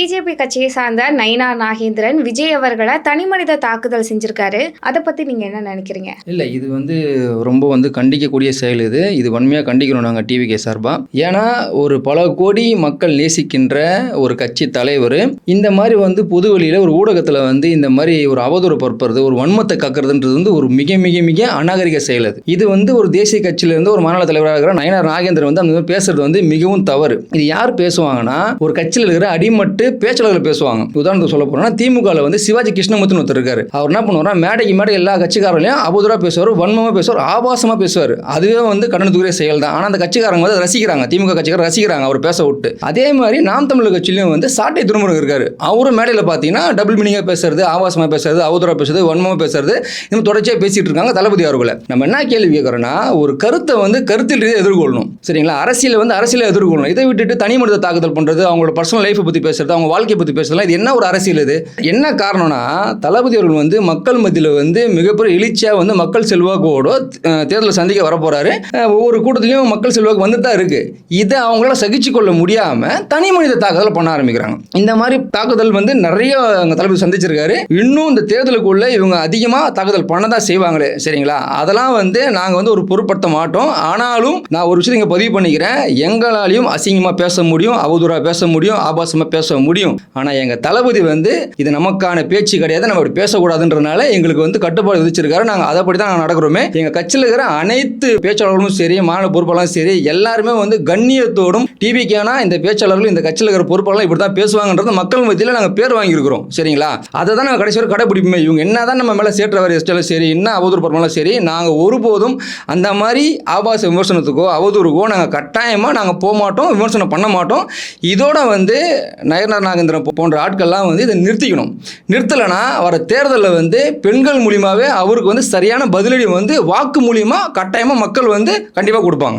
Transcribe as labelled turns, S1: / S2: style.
S1: BJP கட்சியை சார்ந்த நயினார் நாகேந்திரன் விஜய் அவர்களை தனிமனித தாக்குதல் செஞ்சிருக்காரு. அதை பத்தி நீங்க என்ன நினைக்கிறீங்க?
S2: இல்லை, இது ரொம்ப கண்டிக்கக்கூடிய செயல். இது வன்மையாக கண்டிக்கணும் நாங்கள் டிவிகே சார்பா. ஏன்னா ஒரு பல கோடி மக்கள் நேசிக்கின்ற ஒரு கட்சி தலைவர் இந்த மாதிரி பொது வெளியில் ஒரு ஊடகத்தில் இந்த மாதிரி ஒரு அவதூறு பரப்புறது, ஒரு வன்மத்தை கக்குறதுன்றது ஒரு மிக மிக மிக அநாகரிக செயல். இது ஒரு தேசிய கட்சியிலிருந்து ஒரு மாநில தலைவராக இருக்கிற நயினார் நாகேந்திரன் அந்த பேசுறது மிகவும் தவறு. இது யார் பேசுவாங்கன்னா ஒரு கட்சியில் இருக்கிற அடிமட்டு பேச்சாளர்கள் பேசுவாங்க. உதாரணத்துக்கு சொல்ல போனா திமுகவில் சிவாஜி கிருஷ்ணமூர்த்தின்னு ஒருத்தர் இருக்காரு. அவர் என்ன பண்ணுவார், மேடைக்கு மேடை எல்லா கட்சிக்காரர்களையும் அவதூறா பேசுவார், வன்மமா பேசுவார், ஆபாசமா பேசுவார். அதுவே கண்டனத்துக்குரிய செயல் தான். ஆனால் அந்த கட்சிக்காரங்க ரசிக்கிறாங்க, திமுக கட்சிக்காரர் ரசிக்கிறாங்க அவர் பேச விட்டு. அதே மாதிரி நாம் தமிழர் கட்சியிலும் சாட்டை துறைமுருகன் இருக்காரு. அவரும் மேடையில் பார்த்தீங்கன்னா டபுள் மீனிங்கா பேசுறது, ஆபாசமா பேசுறது, அவதூறா பேசுறது, வன்மமா பேசுறது, இன்னும் தொடர்ச்சியாக பேசிட்டு இருக்காங்க தளபதி அவர்களை. நம்ம என்ன கேள்வி கேட்கறோம்னா, ஒரு கருத்தை கருத்தில் எதிர்கொள்ளணும், சரிங்களா? அரசியலை எதிர்கொள்ளணும். இதை விட்டுட்டு தனி மனித தாக்குதல் பண்றது, அவங்களோட பர்சனல் லைஃப் பத்தி பேசுறது, அவங்க வாழ்க்கையை பத்தி பேசுறது, இது என்ன ஒரு அரசியல்? இது என்ன காரணம்னா, தளபதி அவர்கள் மக்கள் மத்தியில் மிகப்பெரிய எழுச்சியா மக்கள் செல்வாக்கோட தேர்தலை சந்திக்க வர போறாரு. ஒவ்வொரு கூட்டத்திலையும் மக்கள் செல்வாக்கு வந்துட்டு தான் இருக்கு. இதை அவங்களால சகிச்சு கொள்ள முடியாம தனி மனித தாக்குதல் பண்ண ஆரம்பிக்கிறாங்க. இந்த மாதிரி தாக்குதல் நிறைய தளபதி சந்திச்சிருக்காரு. இன்னும் இந்த தேர்தலுக்குள்ள இவங்க அதிகமா தாக்குதல் பண்ணதான் செய்வாங்களே, சரிங்களா? அதெல்லாம் நாங்க ஒரு பொருட்படுத்த மாட்டோம். ஆனாலும் நான் ஒரு விஷயம் இங்க பதிவு பண்ணிக்கிறேன். எங்களாலையும் அசிங்கமா பேச முடியும், அவதூறா பேச முடியும், ஆபாசமா பேச முடியும். ஆனா எங்க தளபதி இது நமக்கான பேச்சு கிடையாது, நம்ம அப்படி பேசக்கூடாதுன்றனால எங்களுக்கு கட்டுப்பாடு விதிச்சிருக்காரு. நாங்க அதைப்படி தான் நாங்கள் நடக்கிறோமே. எங்க கட்சியில் இருக்கிற அனைத்து பேச்சாளர்களும் சரி, மாநில பொறுப்பாளரும் சரி, எல்லாருமே கண்ணியத்தோடும் டிவிக்கான இந்த பேச்சாளர்கள் இந்த கட்சியில் இருக்கிற பொறுப்பாளர்கள் இப்படி தான் பேசுவாங்கன்றது மக்கள் மத்தியில் நாங்கள் பேர் வாங்கியிருக்கிறோம், சரிங்களா? அதை தான் நாங்கள் கடைசி வரை கடைபிடிப்போமே. இவங்க என்னதான் நம்ம மேலே சேற்றவர் எஸ்டாலும் சரி, என்ன அவதூறு பரமாலும் சரி, நாங்கள் ஒருபோதும் அந்த மாதிரி ஆபாச விமர்சனத்துக்கோ அவதூறுக்கோ நாங்கள் கட்டாயமாக நாங்கள் போக மாட்டோம், விமர்சனம் பண்ண மாட்டோம். இதோட நயினார் நாகேந்திரன் போன்ற ஆட்கள்லாம் இதை நிறுத்திக்கணும். நிறுத்தலைன்னா வர தேர்தலில் பெண்கள் மூலியமாகவே அவருக்கு சரியான பதிலடி வாக்கு மூலியமாக கட்டாயமாக மக்கள் கண்டிப்பாக கொடுப்பாங்க.